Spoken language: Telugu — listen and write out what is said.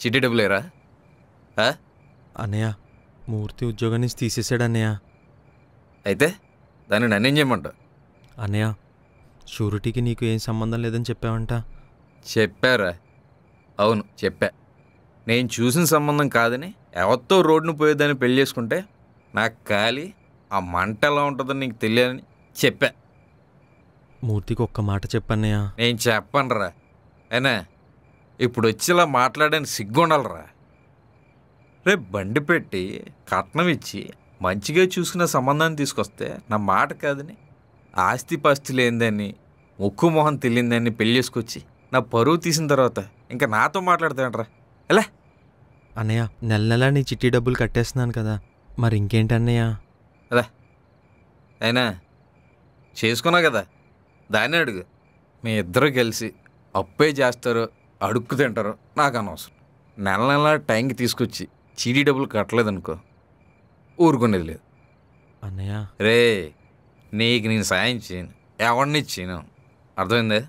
చిట్టి డబ్బులేరా? అన్నయ్య మూర్తి ఉద్యోగం నుంచి తీసేసాడు అన్నయ్య. అయితే దాన్ని నన్నేం చేయమంటావు? అన్నయ్య షూరిటీకి నీకు ఏం సంబంధం లేదని చెప్పావంట. చెప్పారా? అవును చెప్పా. నేను చూసిన సంబంధం కాదని ఎవరితో రోడ్డును పోయేదాన్ని పెళ్లి చేసుకుంటే నాకు ఖాళీ ఆ మంట ఎలా ఉంటుందని నీకు తెలియాలని చెప్పా. మూర్తికి ఒక్క మాట చెప్పన్నయ్య. నేను చెప్పనురా. అయినా ఇప్పుడు వచ్చేలా మాట్లాడడానికి సిగ్గుండాలరా. రేపు బండి పెట్టి కట్నం ఇచ్చి మంచిగా చూసుకున్న సంబంధాన్ని తీసుకొస్తే నా మాట కాదని ఆస్తి పాస్తి లేనిదాన్ని ముక్కు మొహం తెలియదాన్ని పెళ్లి చేసుకొచ్చి నా పరువు తీసిన తర్వాత ఇంకా నాతో మాట్లాడతానంటరా. ఎలా? అన్నయ్య నెల నెలా నీ చిట్టి డబ్బులు కట్టేస్తున్నాను కదా, మరి ఇంకేంటి అన్నయ్య? అదా అయినా చేసుకున్నా కదా దాన్ని అడుగు. మీ ఇద్దరు కలిసి అప్పే చేస్తారో అడుక్కు తింటారో నాకు అనవసరం. నెల నెల టైంకి తీసుకొచ్చి చీడీ డబ్బులు కట్టలేదనుకో ఊరుకునేది లేదు. అన్నయ్య రే నీకు నేను సాయం చేయను, ఎవరిని చేయను. అర్థమైందే?